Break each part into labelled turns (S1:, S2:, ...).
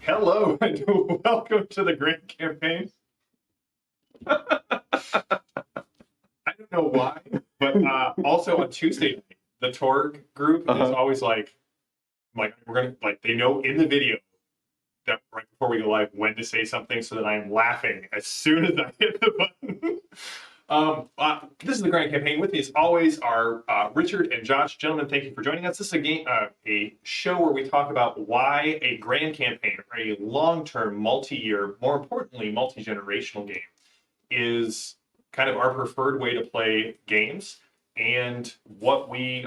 S1: Hello and welcome to the Grand Campaign. I don't know why, but also on Tuesday, the Torg group is always like we're gonna they know in the video that right before we go live when to say something, so that I am laughing as soon as I hit the button. This is the Grand Campaign. With me, as always, are Richard and Josh. Gentlemen, thank you for joining us. This is a show where we talk about why a Grand Campaign, or a long-term, multi-year, more importantly, multi-generational game, is kind of our preferred way to play games, and what we,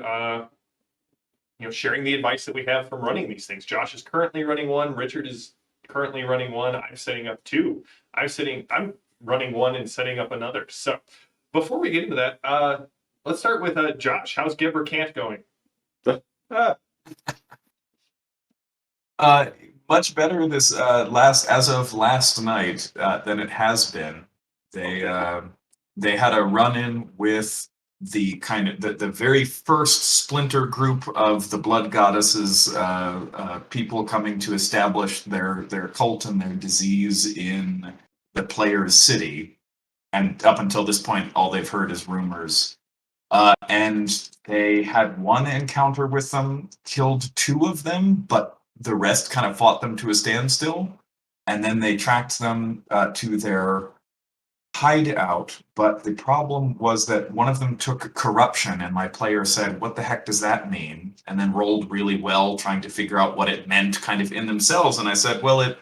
S1: sharing the advice that we have from running these things. Josh is currently running one. Richard is currently running one. I'm setting up two. I'm running one and setting up another. So before we get into that, let's start with Josh. How's Gibber Can't going?
S2: Much better this as of last night than it has been. They had a run-in with the very first splinter group of the Blood Goddesses, people coming to establish their cult and their disease in the player's city, and up until this point, all they've heard is rumors. And they had one encounter with them, killed two of them, but the rest kind of fought them to a standstill, and then they tracked them to their hideout. But the problem was that one of them took corruption, and my player said, "What the heck does that mean?" And then rolled really well, trying to figure out what it meant kind of in themselves. And I said, well,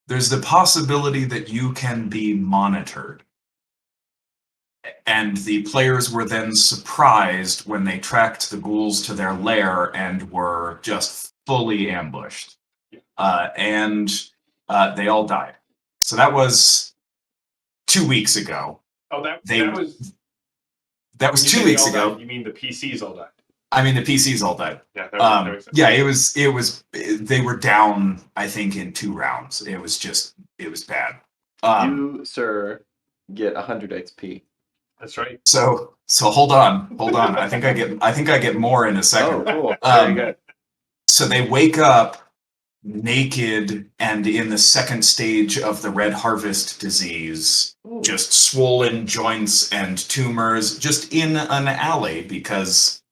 S2: there's the possibility that you can be monitored. And the players were then surprised when they tracked the ghouls to their lair and were just fully ambushed. And they all died. So that was 2 weeks ago.
S1: Oh, that was
S2: 2 weeks ago.
S1: Died, you mean the PCs all died?
S2: I mean, the PCs all died.
S1: Yeah, that was
S2: yeah, it was. They were down, I think, in 2 rounds. It was bad.
S3: You, sir, get 100 XP.
S1: That's right.
S2: So hold on. I think I get more in a second.
S3: Oh, cool. Very good.
S2: So they wake up naked and in the second stage of the Red Harvest disease. Ooh. Just swollen joints and tumors, just in an alley, because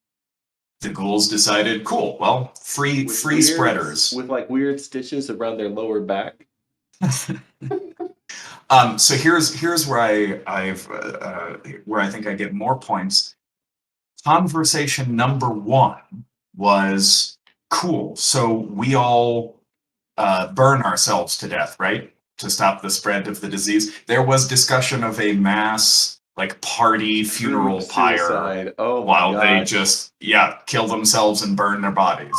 S2: the ghouls decided, cool, well, free spreaders.
S3: With like weird stitches around their lower back.
S2: So here's where where I think I get more points. Conversation number 1 was, cool, so we all burn ourselves to death, right? To stop the spread of the disease. There was discussion of a mass party funeral pyre while they just kill themselves and burn their bodies.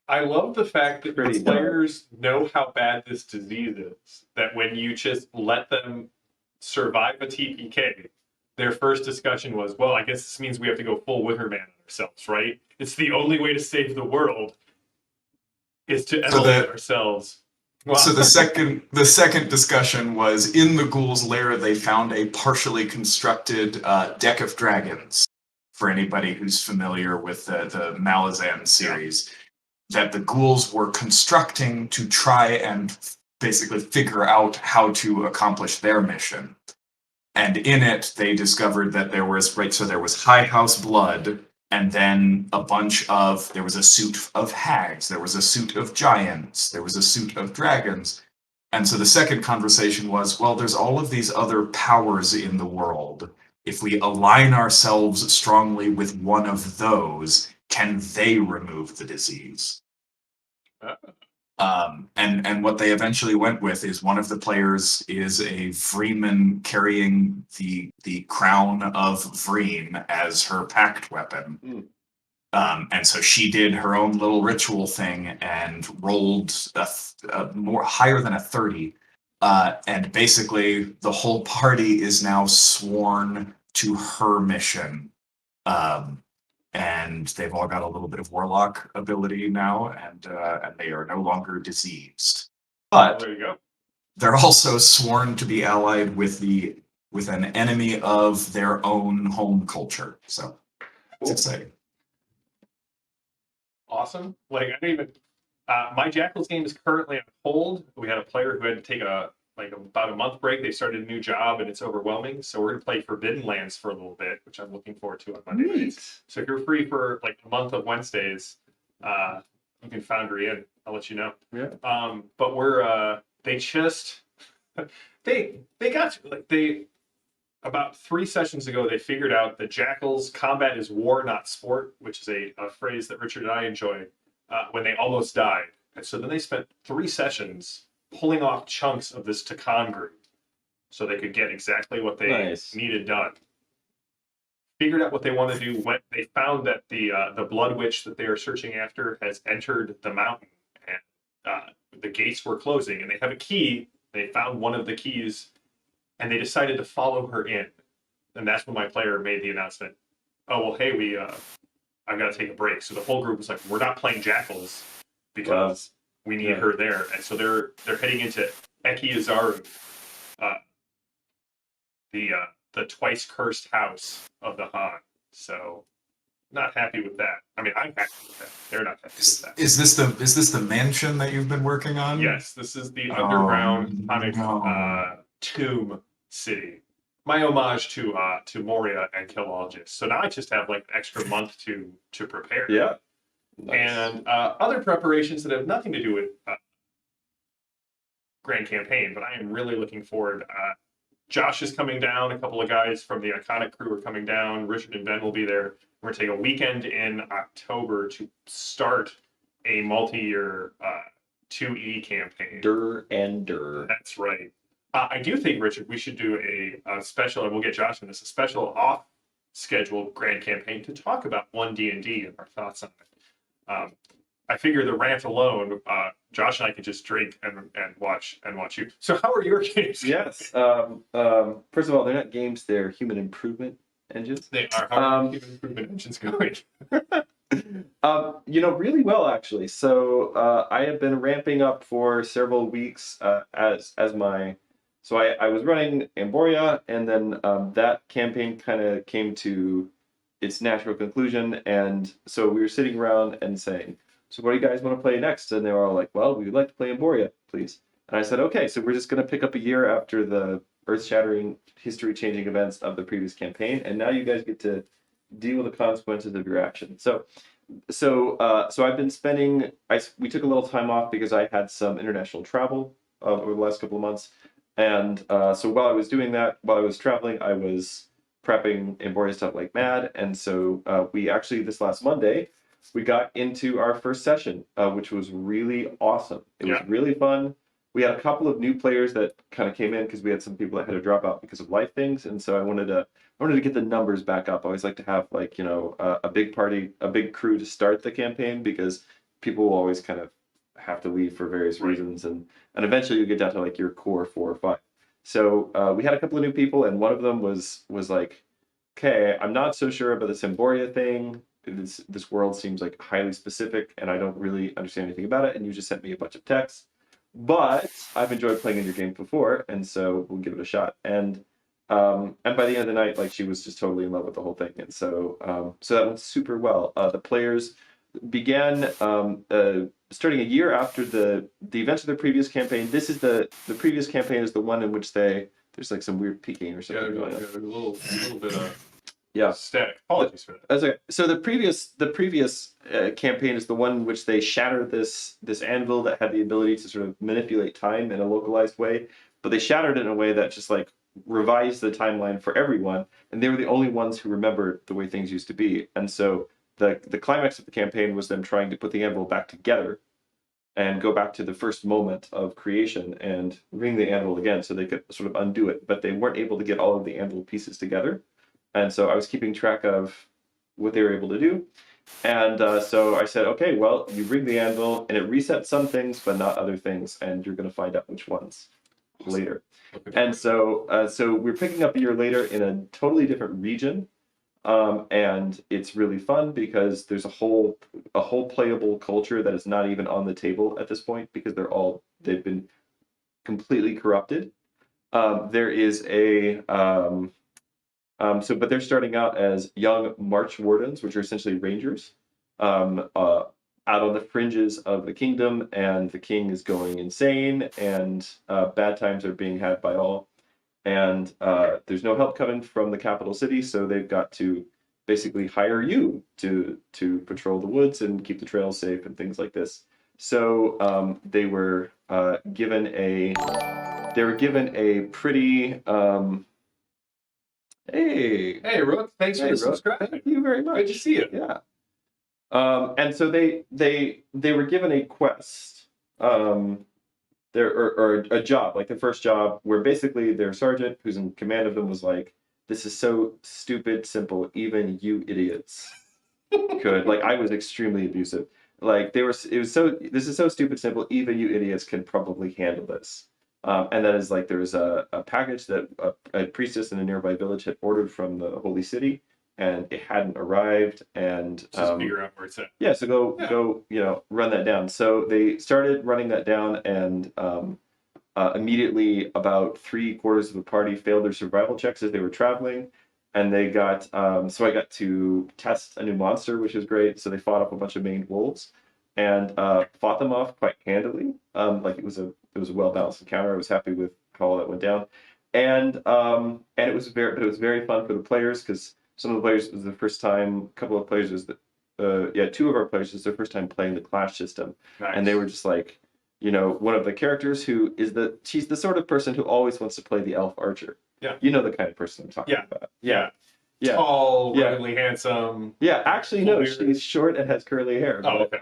S1: I love the fact that the players know how bad this disease is, that when you just let them survive a TPK, their first discussion was, well, I guess this means we have to go full Witherman on ourselves, right? It's the only way to save the world is to emulate ourselves. Wow.
S2: So the second discussion was, in the ghouls' lair, they found a partially constructed deck of dragons. For anybody who's familiar with the Malazan series, that the ghouls were constructing to try and basically figure out how to accomplish their mission. And in it, they discovered that there was High House blood, and then there was a suit of hags, there was a suit of giants, there was a suit of dragons. And so the second conversation was, well, there's all of these other powers in the world. If we align ourselves strongly with one of those, can they remove the disease? And what they eventually went with is, one of the players is a Freeman carrying the crown of Vreen as her pact weapon. And so she did her own little ritual thing and rolled more higher than a 30. And basically the whole party is now sworn to her mission. And they've all got a little bit of warlock ability now, and they are no longer diseased. But
S1: there you go.
S2: They're also sworn to be allied with an enemy of their own home culture. So it's exciting.
S1: Awesome. My Jackals game is currently on hold. We had a player who had to take about a month break. They started a new job and it's overwhelming. So we're gonna play Forbidden Lands for a little bit, which I'm looking forward to on Monday nights. So if you're free for like a month of Wednesdays, you can Foundry in. I'll let you know.
S3: Yeah.
S1: But we're they just they got like they about 3 sessions ago they figured out that Jackals combat is war, not sport, which is a phrase that Richard and I enjoy. When they almost died. And so then they spent 3 sessions pulling off chunks of this Takan group so they could get exactly what they needed done. Figured out what they want to do. When they found that the Blood Witch that they are searching after has entered the mountain and the gates were closing and they have a key. They found one of the keys and they decided to follow her in. And that's when my player made the announcement, oh, well, hey, I've got to take a break. So the whole group was like, we're not playing Jackals because we need her there. And so they're heading into Eki Azaru, the twice cursed house of the Han. So not happy with that. I mean, I'm happy with that. They're not happy with that.
S2: Is this the mansion that you've been working on?
S1: Yes, this is the underground Honic tomb city. My homage to Moria and Kilologist. So now I just have like an extra month to prepare.
S3: Yeah. Nice.
S1: And other preparations that have nothing to do with Grand Campaign, but I am really looking forward. Josh is coming down. A couple of guys from the Iconic crew are coming down. Richard and Ben will be there. We're going to take a weekend in October to start a multi-year 2E campaign.
S3: Dur.
S1: That's right. I do think, Richard, we should do a special, and we'll get Josh in this, a special off-scheduled Grand Campaign to talk about 1D&D and our thoughts on it. I figure the rant alone, Josh and I could just drink and watch you. So how are your games?
S3: Yes. First of all, they're not games; they're human improvement engines.
S1: They are. How are human improvement engines going?
S3: Really well actually. So I have been ramping up for several weeks as my. So I was running Emboria, and then that campaign kind of came to its natural conclusion, and so we were sitting around and saying, so what do you guys want to play next? And they were all like, well, we would like to play Emboria, please. And I said, okay, so we're just going to pick up a year after the earth-shattering, history-changing events of the previous campaign, and now you guys get to deal with the consequences of your actions. So I've been spending. We took a little time off because I had some international travel over the last couple of months, and so while I was doing that, while I was traveling, I was prepping Emboria stuff like mad, and so we actually this last Monday we got into our first session, which was really awesome. It was really fun. We had a couple of new players that kind of came in because we had some people that had to drop out because of life things, and so I wanted to get the numbers back up. I always like to have a big party, a big crew to start the campaign because people will always kind of have to leave for various reasons, and eventually you get down to like your core 4 or 5. So we had a couple of new people, and one of them was like, okay, I'm not so sure about this Emboria thing. This world seems like highly specific, and I don't really understand anything about it. And you just sent me a bunch of texts, but I've enjoyed playing in your game before, and so we'll give it a shot. And by the end of the night, like she was just totally in love with the whole thing, and so that went super well. The players began starting a year after the events of the previous campaign. This is the previous campaign is the one in which there's like some weird peeking or something going on.
S1: A little bit of.
S3: Yeah.
S1: Static. Apologies for that.
S3: That's okay. So the previous campaign is the one in which they shattered this anvil that had the ability to sort of manipulate time in a localized way, but they shattered it in a way that just like revised the timeline for everyone, and they were the only ones who remembered the way things used to be. And so the climax of the campaign was them trying to put the anvil back together and go back to the first moment of creation and ring the anvil again so they could sort of undo it, but they weren't able to get all of the anvil pieces together. And so I was keeping track of what they were able to do. And so I said, okay, well, you ring the anvil and it resets some things, but not other things. And you're going to find out which ones later. And so we're picking up a year later in a totally different region. And it's really fun because there's a whole playable culture that is not even on the table at this point because they've been completely corrupted. There is but they're starting out as young march wardens, which are essentially rangers. out on the fringes of the kingdom, and the king is going insane, and bad times are being had by all. And there's no help coming from the capital city, so they've got to basically hire you to patrol the woods and keep the trails safe and things like this. So they were given a pretty
S1: Hey, Rook, thanks for the
S3: Rook,
S1: subscribe.
S3: thank you very much.
S1: Good to see you.
S3: Yeah. And so they were given a quest, or a job, like the first job, where basically their sergeant, who's in command of them, was like, "This is so stupid simple, even you idiots could." Like, I was extremely abusive. Like, this is so stupid simple, even you idiots can probably handle this. And that is like, there was a package that a priestess in a nearby village had ordered from the holy city, and it hadn't arrived, and
S1: Just figure out where it's at.
S3: yeah, so go run that down. So they started running that down, and immediately about 3/4 of the party failed their survival checks as they were traveling, and they got so I got to test a new monster, which is great. So they fought off a bunch of maned wolves, and fought them off quite handily. Like, it was a well balanced encounter. I was happy with how all that went down, and it was very fun for the players, because some of the players, it was the first time. A couple of players was two of our players, was their first time playing the clash system.
S1: Nice.
S3: And they were just like, one of the characters who is she's the sort of person who always wants to play the elf archer.
S1: Yeah.
S3: You know the kind of person I'm talking
S1: Yeah.
S3: about.
S1: Yeah.
S3: Yeah.
S1: Tall,
S3: Yeah.
S1: ruggedly handsome.
S3: Yeah, actually, no,
S1: Weird.
S3: she's short and has curly hair.
S1: Oh,
S3: okay.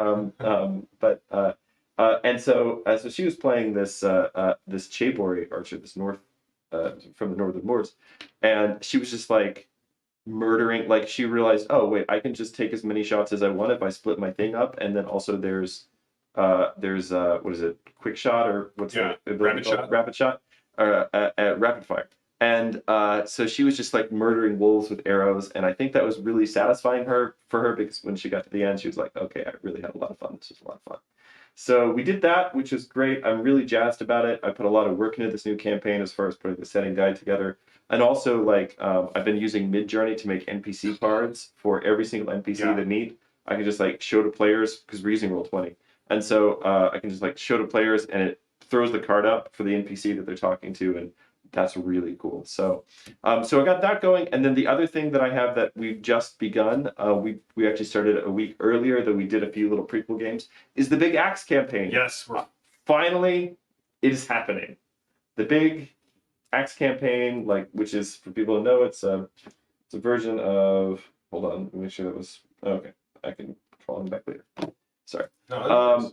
S3: And so she was playing this Chaebori archer, this north from the northern moors, and she was just like murdering. Like, she realized, oh wait, I can just take as many shots as I want if I split my thing up, and then also there's what is it, quick shot, or what's the ability called? Rapid shot, or rapid fire. And so she was just like murdering wolves with arrows, and I think that was really satisfying for her, because when she got to the end, she was like, okay, I really had a lot of fun. This was a lot of fun. So we did that, which was great. I'm really jazzed about it. I put a lot of work into this new campaign as far as putting the setting guide together. And also, like, I've been using Midjourney to make NPC cards for every single NPC they meet. I can just like show to players, because we're using Roll20. And so I can just like show to players, and it throws the card up for the NPC that they're talking to, and that's really cool. So I got that going, and then the other thing that I have that we've just begun, we actually started a week earlier, though we did a few little prequel games, is the Big Axe campaign.
S1: Yes.
S3: Finally, it is happening. The Big Axe campaign, like, which is, for people to know, it's a version of. Hold on, let me make sure that was okay. I can call him back later. Sorry.
S1: No,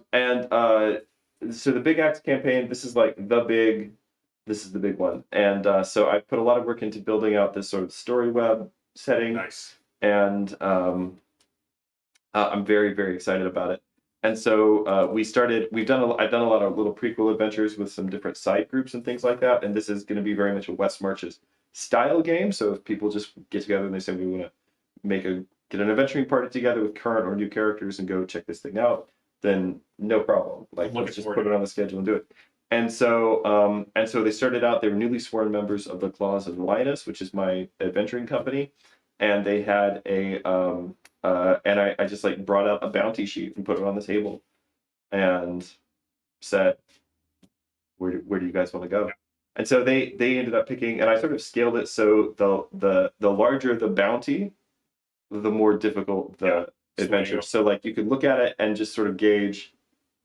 S3: So the Big Axe campaign, this is the big one. And so I put a lot of work into building out this sort of story web setting.
S1: nice.
S3: And I'm very, very excited about it. And so I've done a lot of little prequel adventures with some different side groups and things like that. And this is going to be very much a West Marches style game. So if people just get together and they say, we want to get an adventuring party together with current or new characters and go check this thing out, then no problem. Like, let's just put it on the schedule and do it. And so they started out. They were newly sworn members of the Claws of Linus, which is my adventuring company, and they had and I just like brought out a bounty sheet and put it on the table, and said, where do you guys want to go? And so they ended up picking, and I sort of scaled it so the larger the bounty, the more difficult the adventure. So like, you could look at it and just sort of gauge,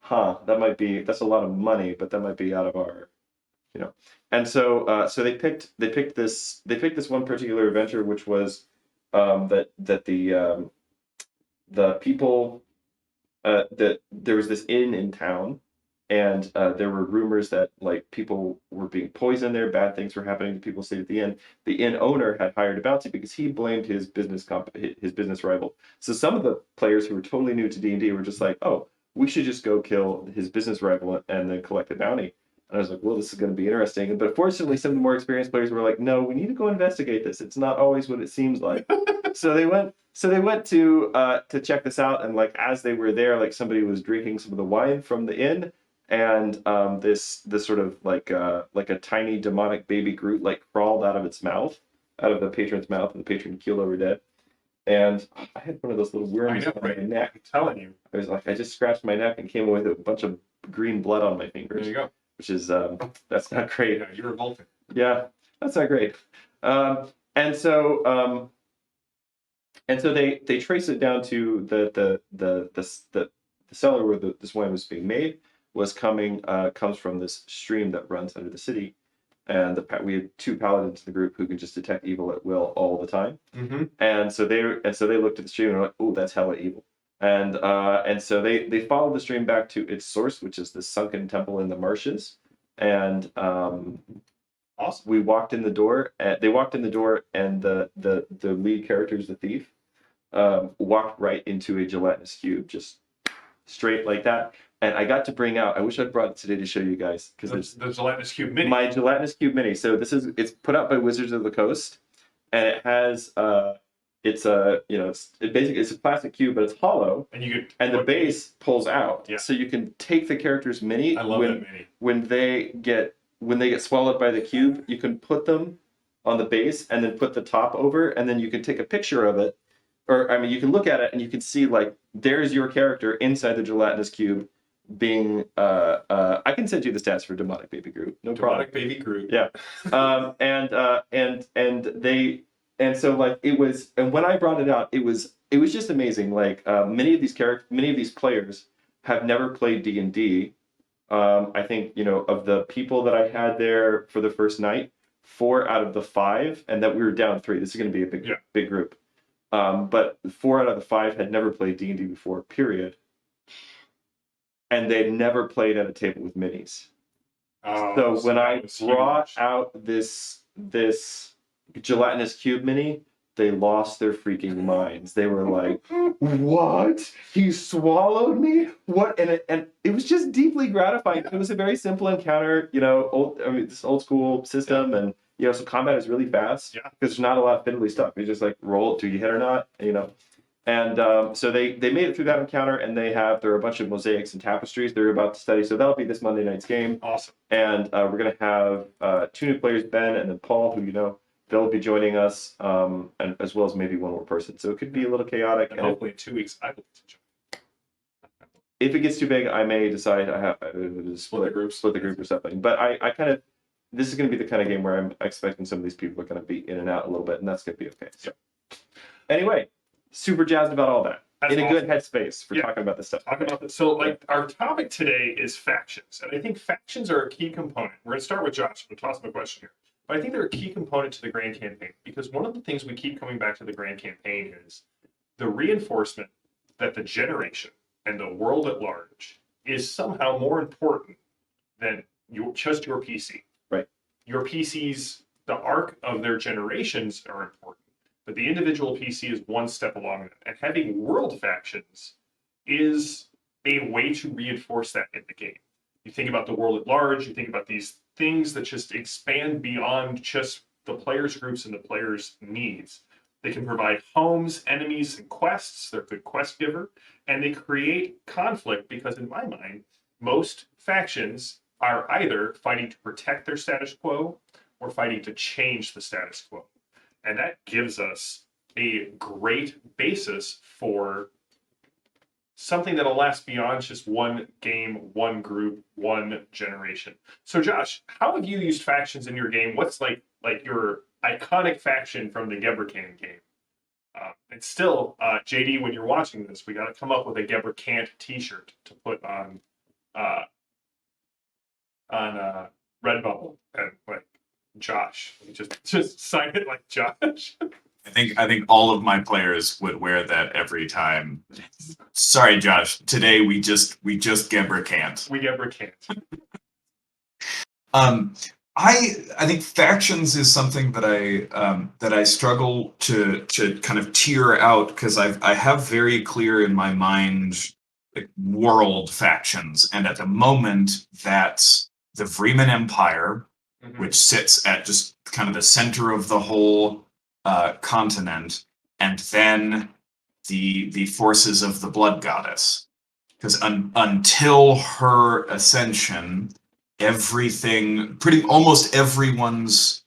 S3: that's a lot of money, but that might be out of our, And so they picked this one particular adventure, which was that the people that there was this inn in town, and there were rumors that like people were being poisoned there, bad things were happening to people stayed at the inn. The inn owner had hired a bounty because he blamed his business rival. So some of the players who were totally new to D&D were just like, oh, we should just go kill his business rival and then collect the bounty. And I was like, well, this is going to be interesting. But fortunately, some of the more experienced players were like, no, we need to go investigate this. It's not always what it seems like. So they went to check this out. And like, as they were there, like, somebody was drinking some of the wine from the inn. And this sort of like a tiny demonic baby Groot like crawled out of its mouth, out of the patron's mouth, and the patron keeled over dead. and I had one of those little worms
S1: I know,
S3: on
S1: right?
S3: my neck.
S1: I'm telling you.
S3: I was like, I just scratched my neck and came away with a bunch of green blood on my
S1: There
S3: fingers,
S1: you go.
S3: which is that's not great.
S1: Yeah, you're revolting.
S3: Yeah, that's not great. And so they trace it down to the cellar where this wine was being made comes from this stream that runs under the city, and we had two paladins in the group who can just detect evil at will all the time.
S1: Mm-hmm.
S3: And so they looked at the stream and were like, "Oh, that's hella evil." And so they followed the stream back to its source, which is the sunken temple in the marshes. And
S1: Awesome.
S3: we walked in the door. They walked in the door, and the lead character is the thief. Walked right into a gelatinous cube, just straight like that. And I got to bring out. I wish I'd brought it today to show you guys because
S1: The gelatinous cube mini.
S3: my gelatinous cube mini. So it's put out by Wizards of the Coast, and it has it's a it's a plastic cube, but it's hollow,
S1: and you could
S3: and the base pulls out.
S1: Yeah.
S3: So you can take the character's mini.
S1: I love that mini.
S3: When they get swallowed by the cube, you can put them on the base and then put the top over, and then you can take a picture of it. Or I mean, you can look at it and you can see like there's your character inside the gelatinous cube being I can send you the stats for Demonic Baby Groot. No problem.
S1: Demonic Baby Groot.
S3: Yeah. And so like it was, and when I brought it out, it was just amazing. Like many of these players have never played D&D. I think, of the people that I had there for the first night, 4 out of the 5, and that we were down 3. This is going to be a big group. But 4 out of the 5 had never played D&D before, period. And they'd never played at a table with minis.
S1: Oh,
S3: so when I brought
S1: huge.
S3: out this gelatinous cube mini, they lost their freaking minds. They were like, "What? He swallowed me? What?" And it was just deeply gratifying. It was a very simple encounter, this old school system, and so combat is really fast because there's not a lot of fiddly stuff. You just like roll, do you hit or not, And so they made it through that encounter, and there are a bunch of mosaics and tapestries they're about to study. So that'll be this Monday night's game.
S1: Awesome.
S3: And we're going to have 2 new players, Ben and then Paul, who they'll be joining us, and as well as maybe one more person. So it could be a little chaotic.
S1: And hopefully in 2 weeks I will get to join.
S3: If it gets too big, I may decide I have to split the group or something. But I kind of, this is going to be the kind of game where I'm expecting some of these people are going to be in and out a little bit, and that's going to be okay. So anyway, super jazzed about all that.
S1: That's
S3: in a
S1: awesome.
S3: good headspace for talking about this stuff.
S1: Talk about this. So, our topic today is factions, and I think factions are a key component. We're going to start with Josh. I'm going to toss him a question here, but I think they're a key component to the Grand Campaign because one of the things we keep coming back to the Grand Campaign is the reinforcement that the generation and the world at large is somehow more important than just your PC.
S3: Right.
S1: Your PCs, the arc of their generations are important. But the individual PC is one step along that. And having world factions is a way to reinforce that in the game. You think about the world at large, you think about these things that just expand beyond just the players' groups and the players' needs. They can provide homes, enemies, and quests. They're a good quest giver. And they create conflict because, in my mind, most factions are either fighting to protect their status quo or fighting to change the status quo. And that gives us a great basis for something that'll last beyond just one game, one group, one generation. So, Josh, how have you used factions in your game? What's like your iconic faction from the Gebrikant game? And still, JD, when you're watching this, we got to come up with a Gebrikant T-shirt to put on Redbubble and Josh. Just sign it like Josh.
S2: I think all of my players would wear that every time. Sorry, Josh. Today we just Gebrikant.
S1: We Gebrikant.
S2: I think factions is something that I struggle to kind of tear out because I have very clear in my mind world factions, and at the moment that's the Vreeman Empire, which sits at just kind of the center of the whole continent, and then the forces of the Blood Goddess. Because until her ascension, almost everyone's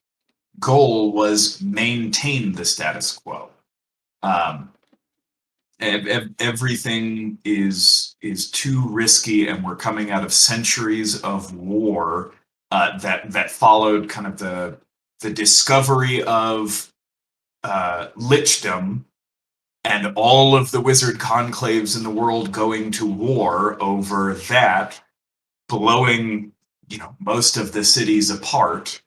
S2: goal was maintain the status quo. Everything is too risky, and we're coming out of centuries of war that followed kind of the discovery of lichdom and all of the wizard conclaves in the world going to war over that, blowing most of the cities apart.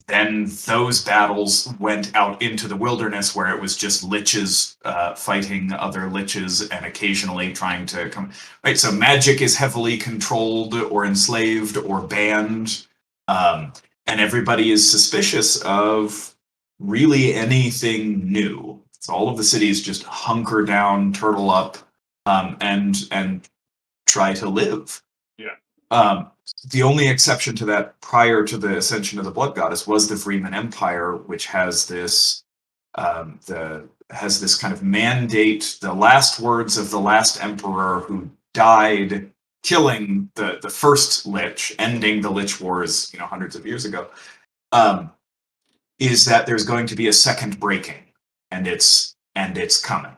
S2: Then those battles went out into the wilderness where it was just liches fighting other liches and occasionally trying to come. Right, so magic is heavily controlled or enslaved or banned, and everybody is suspicious of really anything new. So all of the cities just hunker down, turtle up, and try to live.
S1: Yeah.
S2: The only exception to that prior to the ascension of the Blood Goddess was the Freeman Empire, which has this kind of mandate, the last words of the last emperor who died killing the first Lich, ending the Lich Wars, hundreds of years ago, is that there's going to be a second breaking, and it's coming.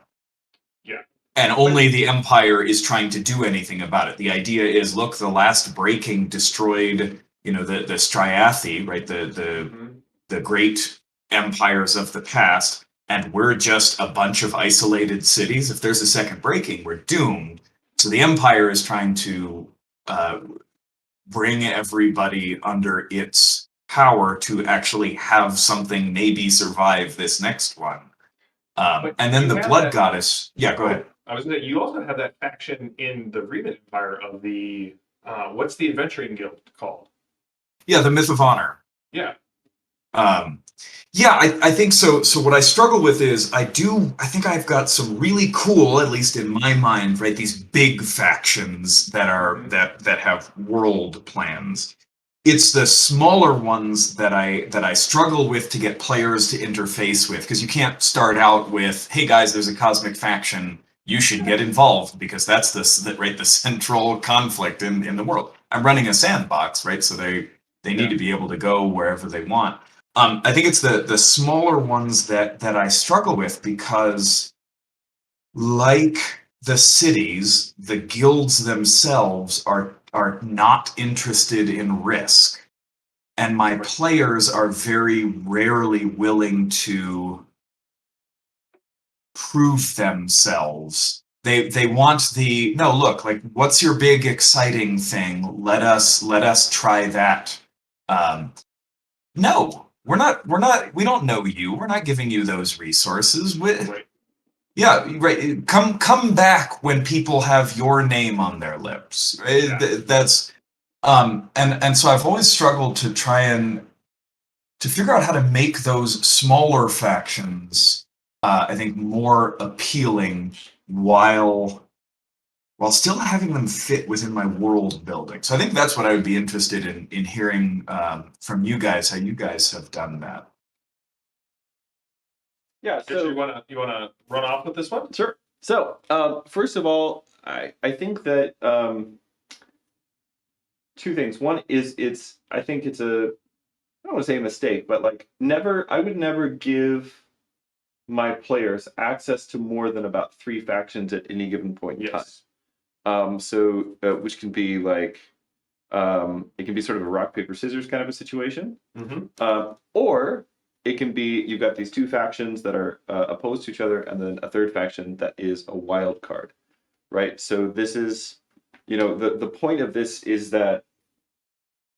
S1: Yeah.
S2: And only the Empire is trying to do anything about it. The idea is, look, the last breaking destroyed, the Striathi, right? The great empires of the past, and we're just a bunch of isolated cities. If there's a second breaking, we're doomed. So the Empire is trying to bring everybody under its power to actually have something maybe survive this next one. And then the Blood Goddess. Yeah, go ahead.
S1: I was going to say, you also have that faction in the Freeman Empire of the, what's the adventuring guild called?
S2: Yeah, the Myth of Honor.
S1: Yeah.
S2: Yeah, I think so. So what I struggle with is I think I've got some really cool, at least in my mind, right, these big factions that are that have world plans. It's the smaller ones that I struggle with to get players to interface with, because you can't start out with, hey guys, there's a cosmic faction, you should get involved, because that's the central conflict in the world. I'm running a sandbox, right? So they need to be able to go wherever they want. I think it's the smaller ones that I struggle with, because like the cities, the guilds themselves are not interested in risk. And my players are very rarely willing to prove themselves. They want no, look, like, what's your big exciting thing? Let us try that. No, we don't know you. We're not giving you those resources.
S1: Right.
S2: Yeah, right. Come back when people have your name on their lips.
S1: Yeah.
S2: That's and so I've always struggled to try and to figure out how to make those smaller factions, I think, more appealing while still having them fit within my world building. So I think that's what I would be interested in hearing from you guys, how you guys have done that.
S3: Yeah,
S1: Richard,
S3: so
S1: you wanna run off with this one?
S3: sure. So first of all, I think that two things. One is I think it's I don't want to say a mistake, but like I would never give my players access to more than about 3 factions at any given point in time. So which can be like it can be sort of a rock paper scissors kind of a situation, or it can be you've got these 2 factions that are opposed to each other, and then a third faction that is a wild card, right? So this is, the point of this is that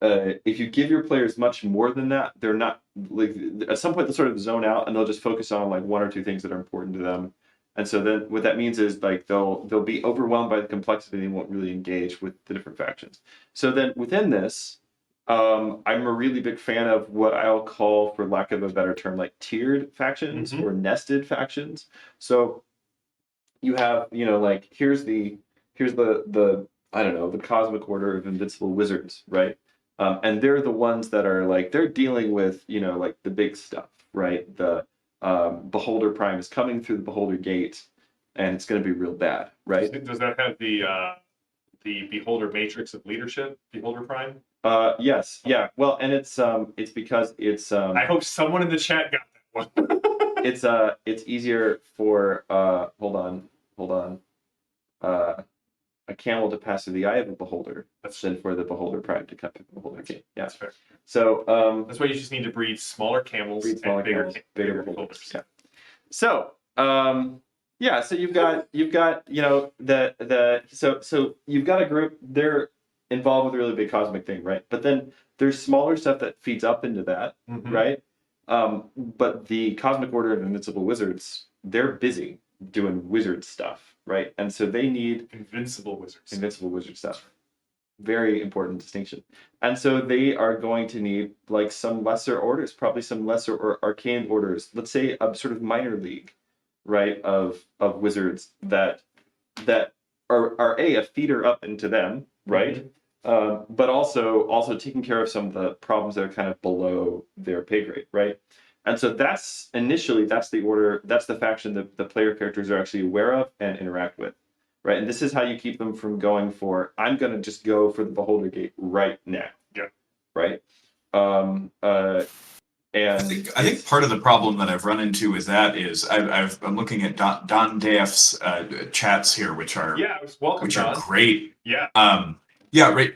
S3: if you give your players much more than that, they're not, like, at some point they'll sort of zone out and they'll just focus on like 1 or 2 things that are important to them. And so then what that means is like they'll be overwhelmed by the complexity and won't really engage with the different factions. So then within this, I'm a really big fan of what I'll call, for lack of a better term, like tiered factions or nested factions. So you have, like here's the I don't know, the Cosmic Order of Invincible Wizards, right? And they're the ones that are like, they're dealing with, like the big stuff, right? The Beholder Prime is coming through the Beholder Gate, and it's going to be real bad, right?
S1: Does that have the Beholder Matrix of Leadership, Beholder Prime?
S3: Yes, yeah. Well, and it's because it's.
S1: I hope someone in the chat got that one.
S3: it's easier for hold on a camel to pass through the eye of a beholder than for the beholder pride to cut through the beholder gate. Yeah,
S1: That's fair.
S3: So
S1: That's why you just need to breed smaller camels
S3: breed smaller
S1: and bigger,
S3: camels, bigger beholders.
S1: beholders.
S3: Yeah. So yeah, so you've got you know so you've got a group, they're involved with a really big cosmic thing, right? But then there's smaller stuff that feeds up into that, right? But the Cosmic Order of Invincible Wizards, they're busy doing wizard stuff, right? And so they need
S1: Invincible wizard
S3: stuff. Very important distinction. And so they are going to need like some lesser orders, probably some lesser or arcane orders. Let's say a sort of minor league, right, of wizards that are a feeder up into them, right? But also taking care of some of the problems that are kind of below their pay grade, right? And so that's the order, that's the faction that the player characters are actually aware of and interact with, right? And this is how you keep them from going for, I'm going to just go for the Beholder Gate right now.
S1: Yeah.
S3: Right? And
S2: I think part of the problem that I've run into with that is I'm looking at Don Deff's chats here, which are
S1: welcome,
S2: which
S1: Don.
S2: are great.
S1: Yeah.
S2: Yeah, right.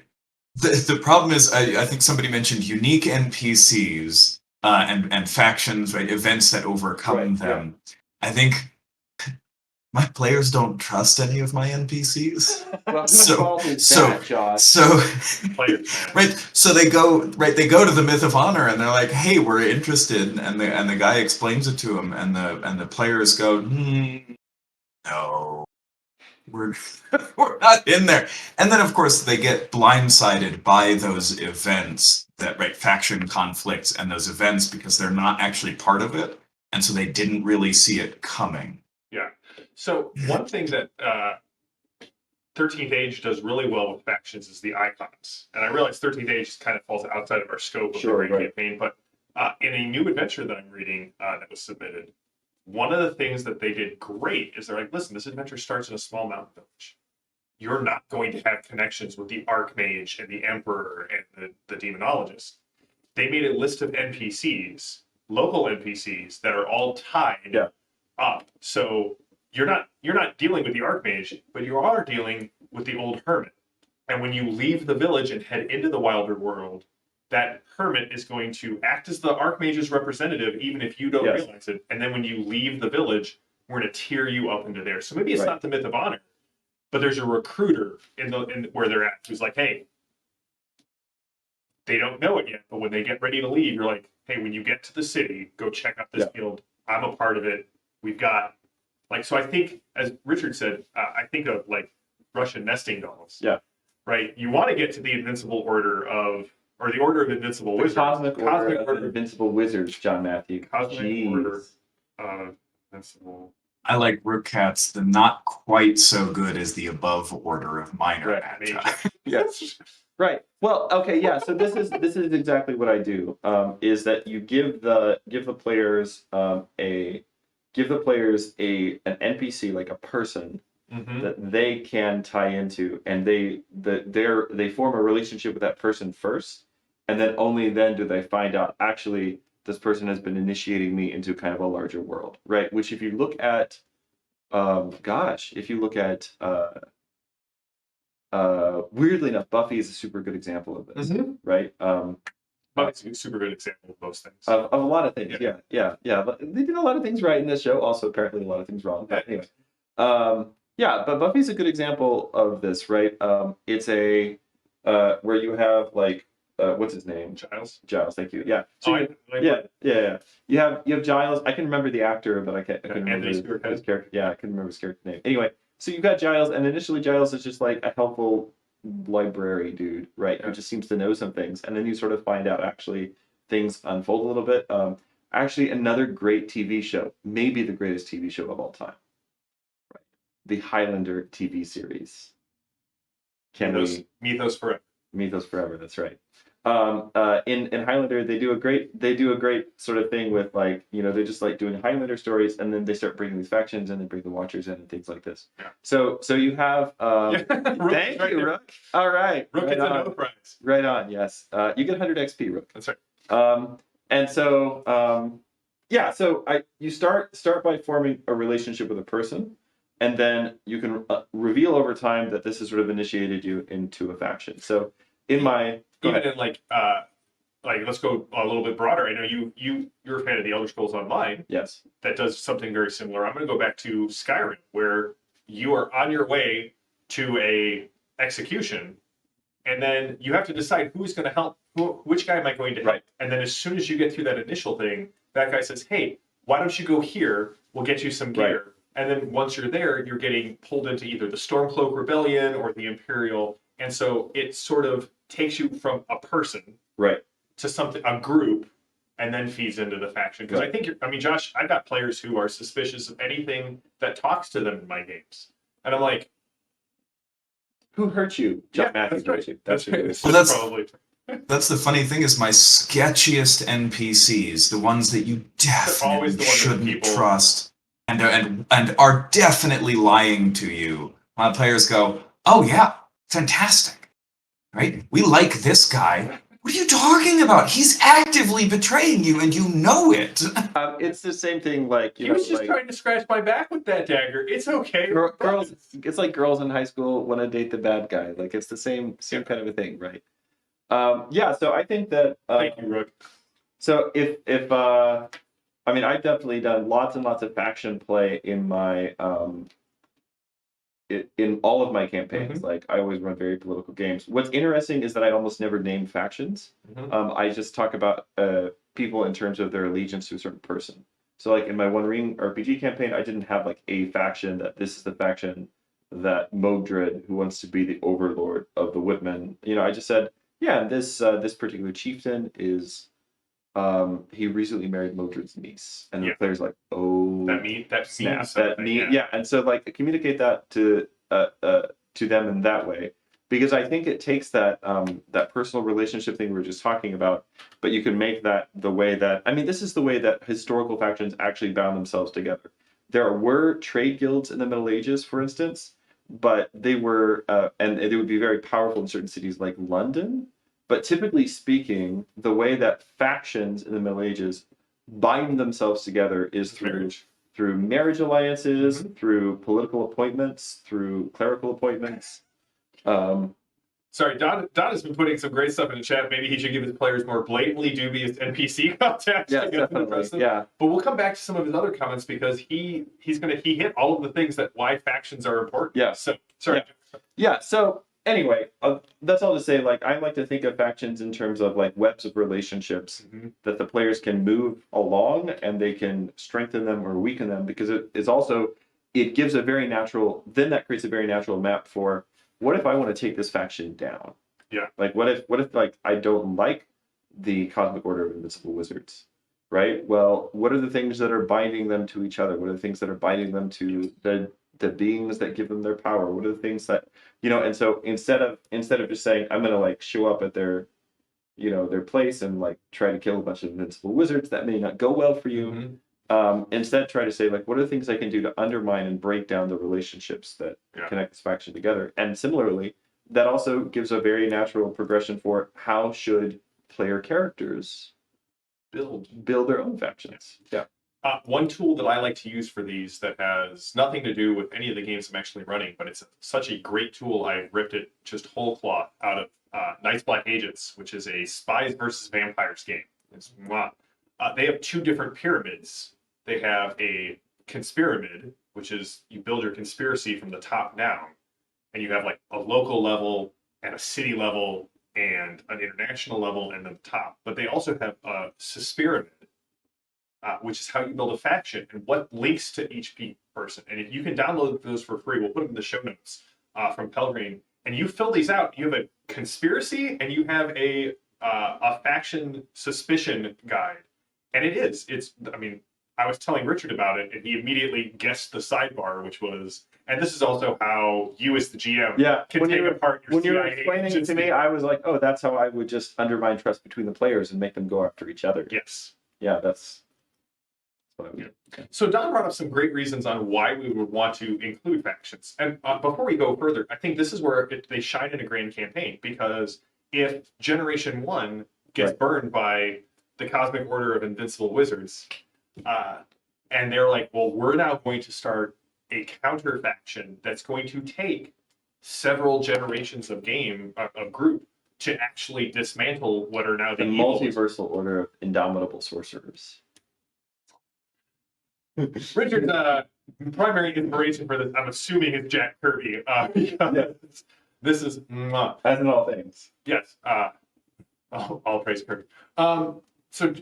S2: The problem is I think somebody mentioned unique NPCs and factions, right? Events that overcome them. Yeah. I think my players don't trust any of my NPCs. So they go to the Myth of Honor and they're like, hey, we're interested, and the guy explains it to them, and the players go, no, we're not in there. And then of course they get blindsided by those events, faction conflicts and those events, because they're not actually part of it, and so they didn't really see it coming.
S1: Yeah. So one thing that 13th Age does really well with factions is the icons. And I realize 13th Age kind of falls outside of our scope of the great campaign, but in a new adventure that I'm reading that was submitted, one of the things that they did great is they're like, listen, this adventure starts in a small mountain village. You're not going to have connections with the Archmage and the Emperor and the Demonologist. They made a list of NPCs, local NPCs, that are all tied up. So you're not dealing with the Archmage, but you are dealing with the old hermit. And when you leave the village and head into the wilder world, that hermit is going to act as the Archmage's representative, even if you don't realize it. And then when you leave the village, we're going to tear you up into there. So maybe it's not the Myth of Honor, but there's a recruiter in where they're at who's like, hey, they don't know it yet, but when they get ready to leave, you're like, hey, when you get to the city, go check out this guild. I'm a part of it. We've got so I think, as Richard said, I think of like Russian nesting dolls. Yeah. Right. You want to get to the Invincible Order or the Order of Invincible Wizards.
S3: Cosmic Order of Invincible Wizards, John Matthew.
S1: Cosmic Order of Invincible.
S2: I like Rook Cats, the not quite so good as the above order of minor magi.
S3: Yes. Right. Well, okay, yeah. So this is exactly what I do. Is that you give the players an NPC, like a person that they can tie into, and they form a relationship with that person first, and then only then do they find out, actually, this person has been initiating me into kind of a larger world, right? Which, if you look at, weirdly enough, Buffy is a super good example of this, right?
S1: Buffy's a super good example of most things.
S3: Of a lot of things, yeah. But they did a lot of things right in this show, also apparently a lot of things wrong. But anyway, but Buffy's a good example of this, right? It's a where you have like what's his name? Giles, thank you. Yeah. So yeah. You have Giles. I can remember the actor, but I can't remember his character. Yeah, I can remember his character name. Anyway, so you've got Giles, and initially Giles is just like a helpful library dude, right? Who just seems to know some things, and then you sort of find out actually things unfold a little bit. Actually, another great TV show, maybe the greatest TV show of all time, right? The Highlander TV series.
S1: Mythos Forever.
S3: Mythos Forever. That's right. In Highlander, they do a great sort of thing with, like, you know, they're just like doing Highlander stories, and then they start bringing these factions, and they bring the Watchers in and things like this. Yeah. So you have thank you, Rook. All right,
S1: Rook gets another prize.
S3: Right on. Yes, you get 100 XP, Rook.
S1: That's right.
S3: And so Yeah, so you start by forming a relationship with a person, and then you can reveal over time that this has sort of initiated you into a faction. So in my go
S1: Even
S3: ahead.
S1: in like let's go a little bit broader. I know you're a fan of the Elder Scrolls Online
S3: Yes.
S1: that does something very similar. I'm going to go back to Skyrim, where you are on your way to a execution, and then you have to decide who's going to help. Which guy am I going to help?
S3: Right.
S1: And then as soon as you get through that initial thing, that guy says, "Hey, why don't you go here? We'll get you some gear."
S3: Right.
S1: And then once you're there, you're getting pulled into either the Stormcloak Rebellion or the Imperial, and so it sort of takes you from a person
S3: Right.
S1: to something, a group, and then feeds into the faction. Because I think I mean, Josh, I've got players who are suspicious of anything that talks to them in my games, and I'm like,
S3: Who hurt you? John Matthews
S1: that's right.
S3: hurt you. That's
S1: right.
S3: what it is.
S2: Well, that's-
S1: probably
S2: That's the funny thing is my sketchiest NPCs, the ones that you
S1: always
S2: definitely
S1: the one that
S2: shouldn't
S1: people-
S2: trust and are definitely lying to you. My players go, "Oh yeah, fantastic. Right? We like this guy. What are you talking about? He's actively betraying you and you know it."
S3: It's the same thing. Like
S1: he was just trying to scratch my back with that dagger. It's okay.
S3: girls. It's like girls in high school want to date the bad guy. Like it's the same kind of a thing, right? Yeah. So I think that.
S1: Thank you, Rook.
S3: So I mean, I've definitely done lots and lots of faction play in my in all of my campaigns.
S1: Mhm.
S3: Like I always run very political games. What's interesting is that I almost never name factions.
S1: Mhm.
S3: I just talk about people in terms of their allegiance to a certain person. So like in my One Ring RPG campaign, I didn't have like a faction that this is the faction that Modred, who wants to be the overlord of the Whitmen. You know, I just said, yeah, this particular chieftain is he recently married Modred's niece, and the
S1: Yeah.
S3: player's like, oh,
S1: That
S3: snap,
S1: means
S3: that
S1: something.
S3: mean, yeah. And so like communicate that to them in that way, because I think it takes that that personal relationship thing we were just talking about, but you can make that the way that, I mean, this is the way that historical factions actually bound themselves together. There were trade guilds in the Middle Ages, for instance, but they were and they would be very powerful in certain cities like London. But typically speaking, the way that factions in the Middle Ages bind themselves together is through marriage alliances, through political appointments, through clerical appointments.
S1: Sorry, Don has been putting some great stuff in the chat. Maybe he should give his players more blatantly dubious NPC context.
S3: Yeah, definitely. Yeah.
S1: But we'll come back to some of his other comments because he hit all of the things that why factions are important.
S3: Yeah.
S1: So sorry.
S3: Yeah. So anyway, that's all to say. Like I like to think of factions in terms of like webs of relationships that the players can move along, and they can strengthen them or weaken them, because it gives a very natural. Then that creates a very natural map for what if I want to take this faction down.
S1: Yeah.
S3: Like what if like I don't like the Cosmic Order of Invincible Wizards, right? Well, what are the things that are binding them to each other? What are the things that are binding them to the beings that give them their power? What are the things that, you know? And so instead of just saying I'm gonna like show up at their, you know, their place and like try to kill a bunch of invincible wizards, that may not go well for you. Instead, try to say like, what are the things I can do to undermine and break down the relationships that connect this faction together? And similarly, that also gives a very natural progression for how should player characters build their own factions. Yeah.
S1: One tool that I like to use for these that has nothing to do with any of the games I'm actually running, but it's such a great tool. I ripped it just whole cloth out of Night's Black Agents, which is a spies versus vampires game. They have two different pyramids. They have a conspiramid, which is you build your conspiracy from the top down, and you have like a local level and a city level and an international level and then the top. But they also have a suspiramid, which is how you build a faction and what links to each person. And if you can download those for free, we'll put them in the show notes from Pelgrane. And you fill these out. You have a conspiracy and you have a faction suspicion guide. And it's. I mean, I was telling Richard about it, and he immediately guessed the sidebar, which was. And this is also how you, as the GM, can take apart your
S3: when you were
S1: CIA
S3: explaining it to
S1: agency.
S3: me, I was like, oh, that's how I would just undermine trust between the players and make them go after each other.
S1: Yes.
S3: Yeah, that's what I would do.
S1: So Don brought up some great reasons on why we would want to include factions. And before we go further, I think this is where they shine in a grand campaign, because if Generation 1 gets burned by the Cosmic Order of Invincible Wizards, And they're like, well, we're now going to start a counter faction that's going to take several generations of group to actually dismantle what are now the
S3: The
S1: evils.
S3: multiversal order of indomitable sorcerers.
S1: Richard's primary inspiration for this, I'm assuming, is Jack Kirby. This is
S3: as in all things.
S1: Yes. All praise Kirby. So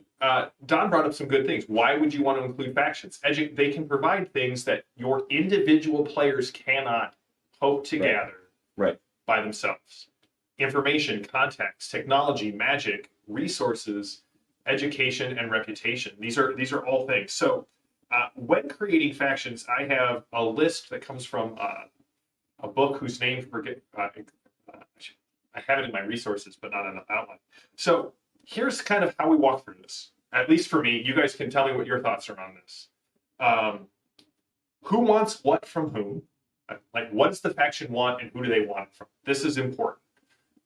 S1: Don brought up some good things. Why would you want to include factions? They can provide things that your individual players cannot hope to gather by themselves. Information, context, technology, magic, resources, education, and reputation. These are all things. So when creating factions, I have a list that comes from a book whose name I have it in my resources, but not in the outline. So here's kind of how we walk through this. At least for me, you guys can tell me what your thoughts are on this. Who wants what from whom? Like, what does the faction want and who do they want it from? This is important.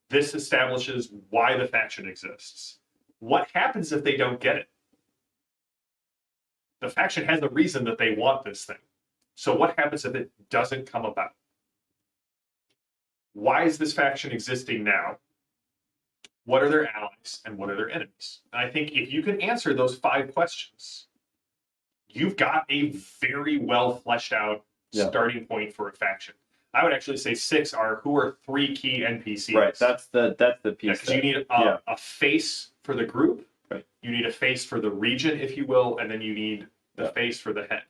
S1: This establishes why the faction exists. What happens if they don't get it? The faction has a reason that they want this thing. So what happens if it doesn't come about? Why is this faction existing now? What are their allies and what are their enemies? And I think if you can answer those 5 questions, you've got a very well fleshed out starting point for a faction. I would actually say 6 are who are 3 key NPCs.
S3: Right, that's the piece.
S1: Because you need a face for the group. Right. You need a face for the region, if you will, and then you need the face for the head.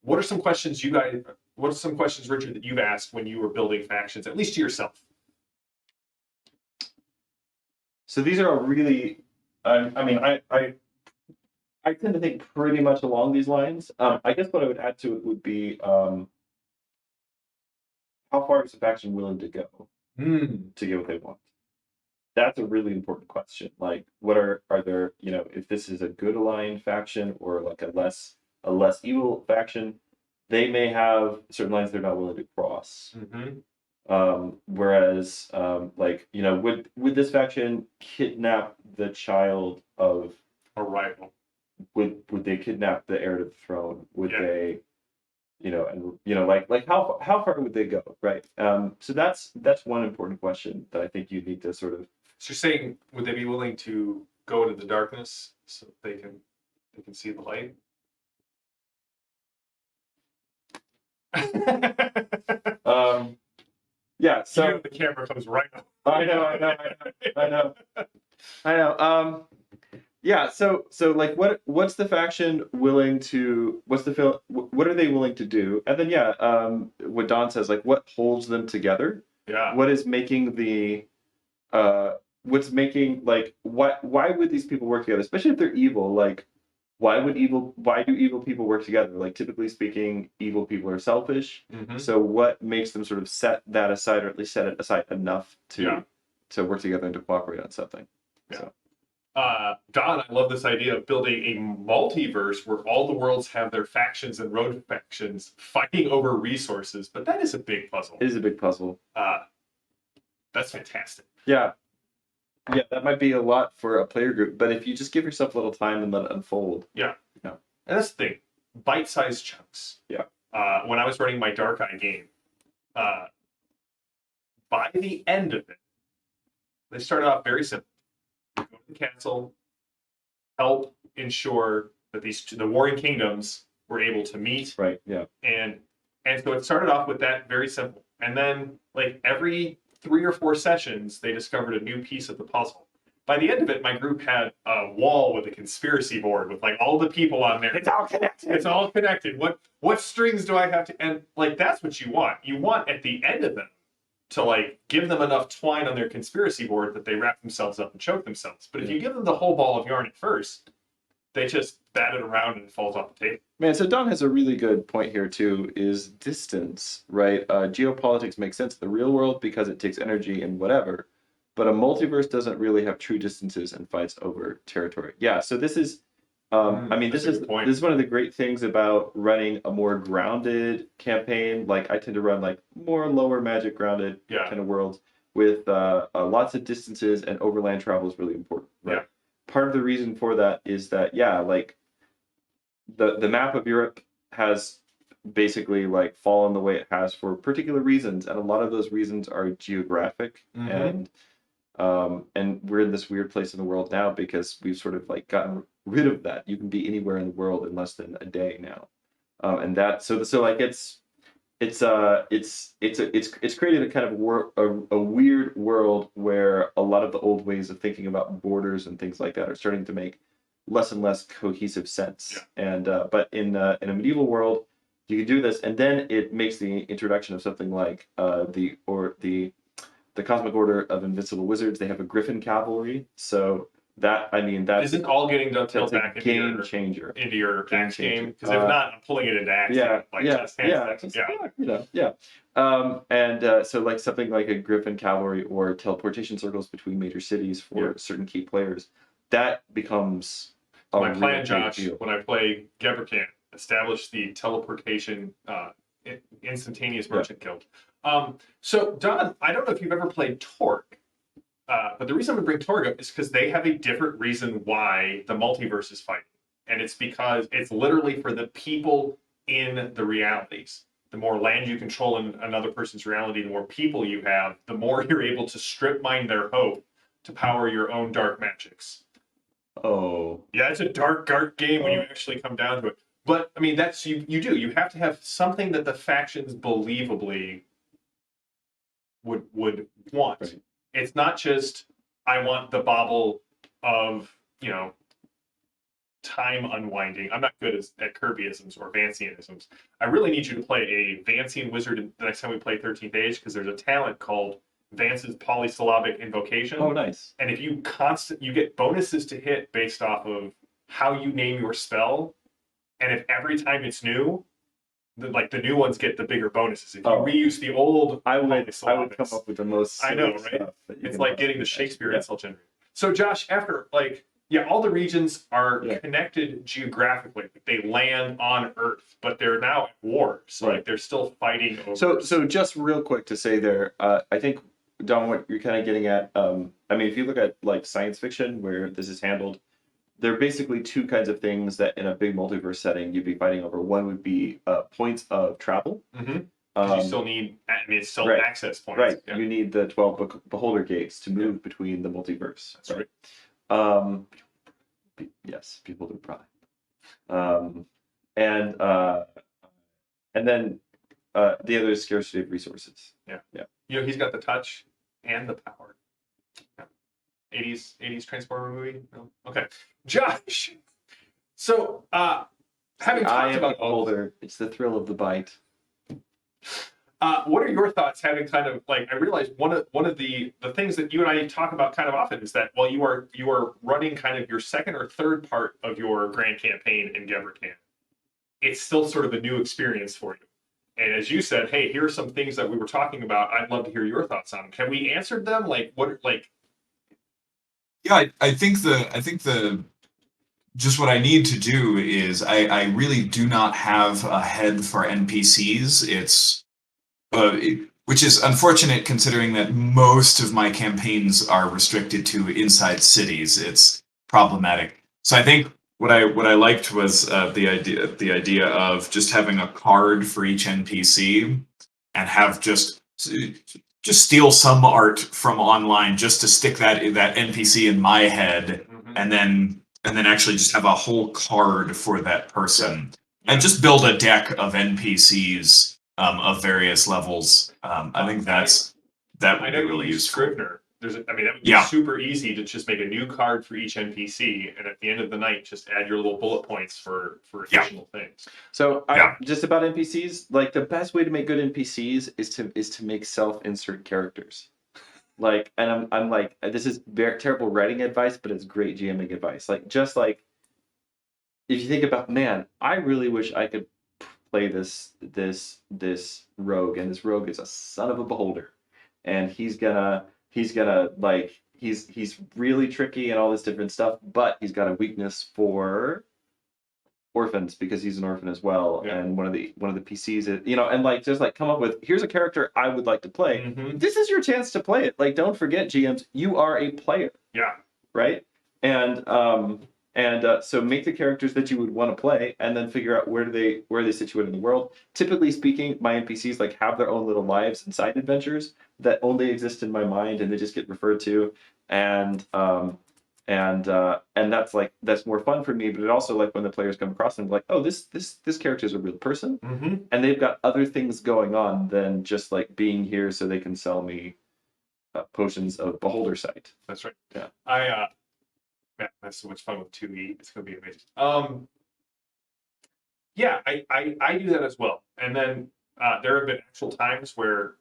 S1: What are some questions What are some questions, Richard, that you've asked when you were building factions, at least to yourself?
S3: So these are really, I tend to think pretty much along these lines. I guess what I would add to it would be how far is the faction willing to go to get what they want? That's a really important question. Like, what are there, if this is a good aligned faction or like a less evil faction, they may have certain lines they're not willing to cross. Whereas, would this faction kidnap the child of
S1: a rival?
S3: Would they kidnap the heir to the throne? Would they, how far would they go? Right. So that's one important question that I think you need to sort of.
S1: So you're saying, would they be willing to go into the darkness so they can see the light?
S3: Yeah. So
S1: the camera comes right up.
S3: I know. Yeah. So like, what's the faction willing to? What are they willing to do? And then what Don says, like, what holds them together?
S1: Yeah.
S3: What is making why would these people work together, especially if they're evil? Like, why do evil people work together? Like, typically speaking, evil people are selfish. So what makes them sort of set that aside, or at least set it aside enough to work together and to cooperate on something? So.
S1: Don, I love this idea of building a multiverse where all the worlds have their factions and road factions fighting over resources, but that is a big puzzle.
S3: It is a big puzzle.
S1: That's fantastic.
S3: Yeah, that might be a lot for a player group, but if you just give yourself a little time and let it unfold.
S1: Yeah. And that's the thing. Bite-sized chunks.
S3: Yeah.
S1: When I was running my Dark Eye game, by the end of it, they started off very simple. Go to the castle, help ensure that the warring kingdoms were able to meet.
S3: Right. Yeah.
S1: And so it started off with that, very simple. And then, like, every 3 or 4 sessions, they discovered a new piece of the puzzle. By the end of it, my group had a wall with a conspiracy board with, like, all the people on there.
S3: It's all connected.
S1: It's all connected. What strings do I have to? And, like, that's what you want. You want at the end of them to, like, give them enough twine on their conspiracy board that they wrap themselves up and choke themselves. But if you give them the whole ball of yarn at first, they just bat it around and it falls off the table.
S3: Man, so Don has a really good point here too, is distance, right? Geopolitics makes sense in the real world because it takes energy and whatever, but a multiverse doesn't really have true distances and fights over territory. Yeah, so this is, this is one of the great things about running a more grounded campaign. Like, I tend to run like more lower magic grounded kind of worlds with lots of distances, and overland travel is really important. Right?
S1: Yeah.
S3: Part of the reason for that is that, like, the map of Europe has basically like fallen the way it has for particular reasons, and a lot of those reasons are geographic, and we're in this weird place in the world now because we've sort of like gotten rid of that. You can be anywhere in the world in less than a day now, and that so like it's created a kind of a weird world where a lot of the old ways of thinking about borders and things like that are starting to make less and less cohesive sense. And but in a medieval world, you can do this, and then it makes the introduction of something like the Cosmic Order of Invincible Wizards. They have a Griffin cavalry, so that that
S1: isn't all getting dovetailed back into
S3: game changer.
S1: Into your
S3: Game
S1: axe game,
S3: changer.
S1: because if not, I'm pulling it into axe game. Like just hands down.
S3: And so like something like a Griffin cavalry or teleportation circles between major cities for certain key players, that becomes
S1: my plan, Josh, when I play Geberkan, establish the teleportation instantaneous merchant guild. So Don, I don't know if you've ever played Torque. But the reason we bring Torg up is because they have a different reason why the multiverse is fighting. And it's because it's literally for the people in the realities. The more land you control in another person's reality, the more people you have, the more you're able to strip mine their hope to power your own dark magics.
S3: Oh.
S1: Yeah, it's a dark game when you actually come down to it. But, I mean, that's, you do. You have to have something that the factions believably would want. Right. It's not just, I want the bauble of, time unwinding. I'm not good at Kirbyisms or Vancianisms. I really need you to play a Vancian wizard the next time we play 13th Age, because there's a talent called Vance's Polysyllabic Invocation.
S3: Oh, nice.
S1: And if you you get bonuses to hit based off of how you name your spell, and if every time it's new, the new ones get the bigger bonuses. If you reuse the old,
S3: I would come up with the most.
S1: I know, right? It's like getting the Shakespeare insult generator. So, Josh, after all the regions are connected geographically. They land on Earth, but they're now at war. So, they're still fighting over.
S3: So just real quick to say there, I think Don, what you're kind of getting at. If you look at like science fiction where this is handled. There are basically two kinds of things that in a big multiverse setting you'd be fighting over. One would be points of travel.
S1: Mm-hmm. You still need, it's still access points.
S3: Right. Yeah. You need the 12 beholder gates to move between the multiverse.
S1: That's right.
S3: Yes, people do pry. And then the other is scarcity of resources.
S1: Yeah. He's got the touch and the power. Yeah. 80s Transformer movie? No? Okay. Josh! So, having talked about
S3: older, it's the thrill of the bite.
S1: What are your thoughts having kind of I realized one of the things that you and I talk about kind of often is that while you are running kind of your second or third part of your grand campaign in Geberkan, it's still sort of a new experience for you. And as you said, hey, here are some things that we were talking about. I'd love to hear your thoughts on them. Can we answer them?
S2: Yeah, I think the just what I need to do is I really do not have a head for NPCs. It's which is unfortunate considering that most of my campaigns are restricted to inside cities. It's problematic. So I think what I liked was the idea of just having a card for each NPC and have just steal some art from online just to stick that NPC in my head, and then actually just have a whole card for that person, and just build a deck of NPCs of various levels. I think that would be really useful.
S1: Scrivener. That would be super easy to just make a new card for each NPC, and at the end of the night, just add your little bullet points for additional things.
S3: So, just about NPCs, the best way to make good NPCs is to make self-insert characters. And I'm like, this is very terrible writing advice, but it's great GMing advice. If you think about, man, I really wish I could play this rogue, and this rogue is a son of a beholder, and he's really tricky and all this different stuff, but he's got a weakness for orphans because he's an orphan as well. Yeah. And one of the PCs is, just come up with, here's a character I would like to play. Mm-hmm. This is your chance to play it. Don't forget, GMs, you are a player.
S1: Yeah.
S3: Right? And And so make the characters that you would want to play, and then figure out where they situate in the world. Typically speaking, my NPCs like have their own little lives and side adventures that only exist in my mind, and they just get referred to. And that's more fun for me. But it also like when the players come across them, like, oh, this character is a real person, and they've got other things going on than just like being here so they can sell me potions of Beholder Sight.
S1: That's right.
S3: Yeah.
S1: Man, that's so much fun with 2E. It's gonna be amazing. Yeah, I do that as well. And then there have been actual times where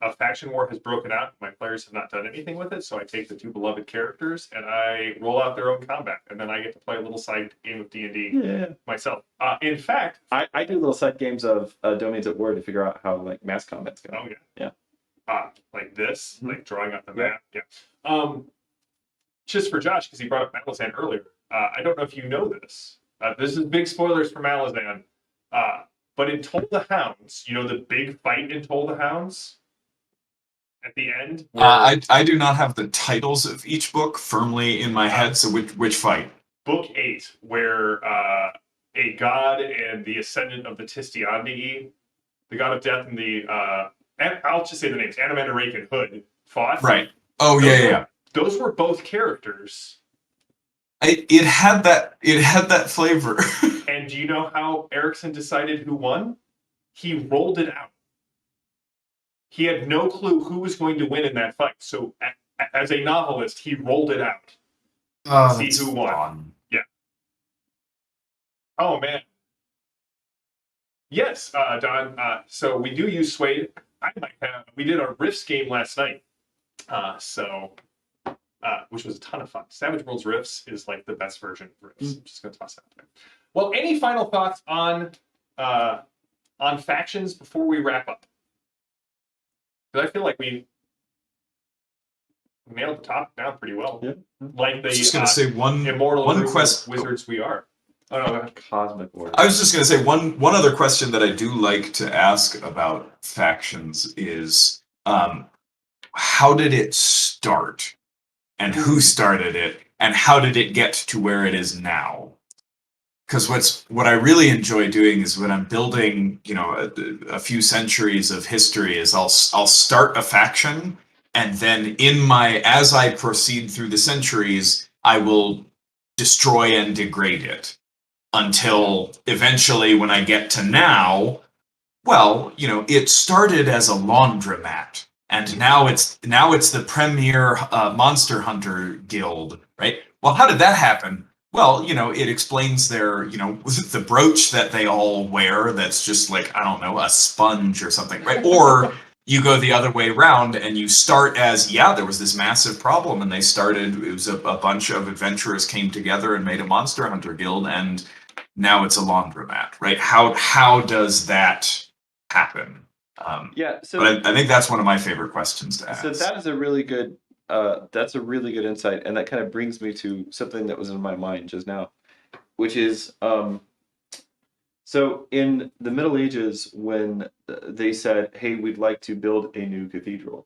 S1: a faction war has broken out. My players have not done anything with it, so I take the two beloved characters and I roll out their own combat, and then I get to play a little side game of D&D myself. In fact,
S3: I do little side games of Domains at War to figure out how like mass combats go.
S1: oh
S3: yeah.
S1: Like this, like drawing out the
S3: Yeah.
S1: map. Yeah. Just for Josh, because he brought up Malazan earlier. I don't know if you know this. This is big spoilers for Malazan. But in Toll the Hounds, you know the big fight in Toll the Hounds? At the end?
S2: I do not have the titles of each book firmly in my head, so which fight?
S1: Book 8, where a god and the ascendant of the Tistiandi, the god of death and the, I'll just say the names, Animander, Rake, and Hood, fought.
S2: Right. Oh, yeah.
S1: Those were both characters.
S2: It had that flavor.
S1: And do you know how Erickson decided who won? He rolled it out. He had no clue who was going to win in that fight. So as a novelist, he rolled it out. See who won.
S2: Fun.
S1: Yeah. Oh, man. Yes, Don. So we do use Suede. We did our Rifts game last night. Which was a ton of fun. Savage Worlds Rifts is like the best version of Rifts. I'm just going to toss that out there. Well, any final thoughts on factions before we wrap up? Because I feel like we nailed the topic down pretty well.
S3: Yeah.
S1: Like the
S2: I was just going to say
S1: immortal
S2: question.
S1: wizards we are. Oh, no, go ahead.
S3: Cosmic Order.
S2: I was just going to say one other question that I do like to ask about factions is how did it start? And who started it? And how did it get to where it is now? Because what I really enjoy doing is when I'm building, a few centuries of history, is I'll start a faction, and then as I proceed through the centuries, I will destroy and degrade it until eventually, when I get to now, well, it started as a laundromat, and now it's the premier monster hunter guild, right? Well, how did that happen? Well, it explains their, the brooch that they all wear that's just like, I don't know, a sponge or something, right? Or you go the other way around and you start as, there was this massive problem and it was a bunch of adventurers came together and made a monster hunter guild, and now it's a laundromat, right? How does that happen?
S3: So
S2: but I think that's one of my favorite questions to ask.
S3: So that is a really good that's a really good insight, and that kind of brings me to something that was in my mind just now, which is so in the Middle Ages, when they said, hey, we'd like to build a new cathedral,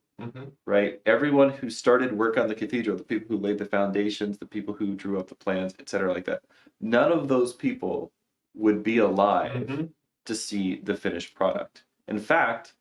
S3: right? Everyone who started work on the cathedral, the people who laid the foundations, the people who drew up the plans, etc., like that, none of those people would be alive to see the finished product. In fact,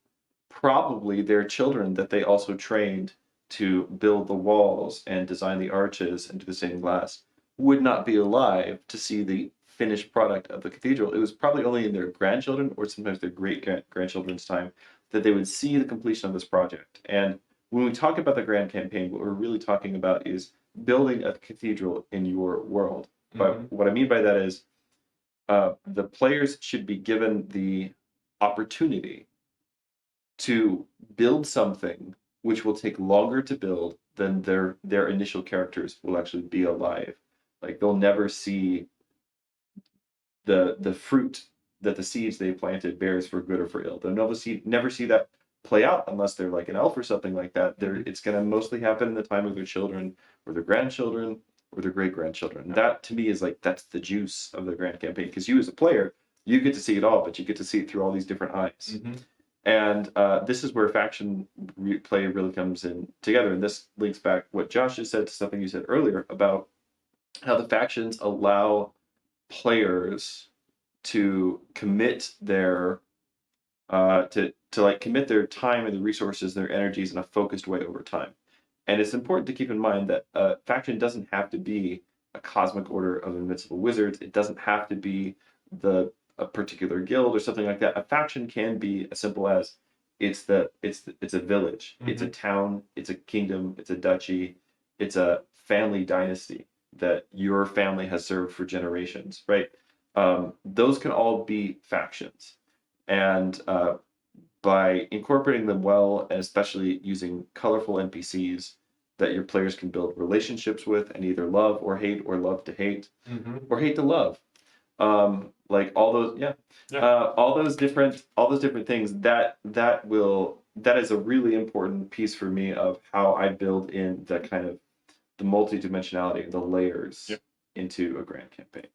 S3: probably their children that they also trained to build the walls and design the arches and do the stained glass would not be alive to see the finished product of the cathedral. It was probably only in their grandchildren or sometimes their great-grandchildren's time that they would see the completion of this project. And when we talk about the Grand Campaign, what we're really talking about is building a cathedral in your world. But what I mean by that is the players should be given the opportunity to build something which will take longer to build than their initial characters will actually be alive. Like they'll never see the fruit that the seeds they planted bears for good or for ill. They'll never see that play out unless they're like an elf or something like that. It's going to mostly happen in the time of their children or their grandchildren or their great-grandchildren. That to me is like, that's the juice of the Grand Campaign, because you as a player, you get to see it all, but you get to see it through all these different eyes. And this is where faction play really comes in together. And this links back what Josh just said to something you said earlier about how the factions allow players to commit their to like commit their time and the resources, their energies in a focused way over time. And it's important to keep in mind that a faction doesn't have to be a cosmic order of invincible wizards. It doesn't have to be a particular guild or something like that. A faction can be as simple as it's a village, it's a town, it's a kingdom, it's a duchy, it's a family dynasty that your family has served for generations, right? Those can all be factions, and by incorporating them well, and especially using colorful NPCs that your players can build relationships with and either love or hate, or love to hate, or hate to love. Like all those, all those different things. That is a really important piece for me of how I build in the kind of the multi-dimensionality, the layers into a grand campaign.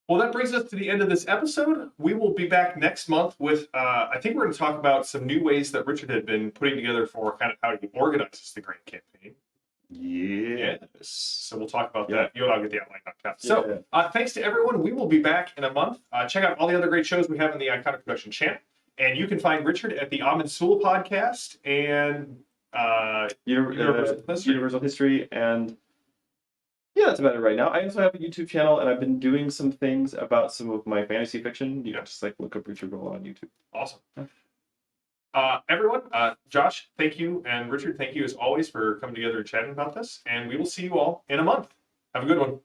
S1: Well, that brings us to the end of this episode. We will be back next month with, I think we're going to talk about some new ways that Richard had been putting together for kind of how he organizes the grand campaign.
S3: Yes.
S1: So we'll talk about that. You and I'll get the outline knocked out. So thanks to everyone. We will be back in a month. Check out all the other great shows we have in the Iconic Production channel. And you can find Richard at the Ahmed Sewell podcast and
S3: Universal History, and that's about it right now. I also have a YouTube channel, and I've been doing some things about some of my fantasy fiction. You know, just like look up Richard Rohlin on YouTube.
S1: Awesome. Everyone, Josh, thank you, and Richard, thank you as always for coming together and chatting about this. And we will see you all in a month. Have a good one.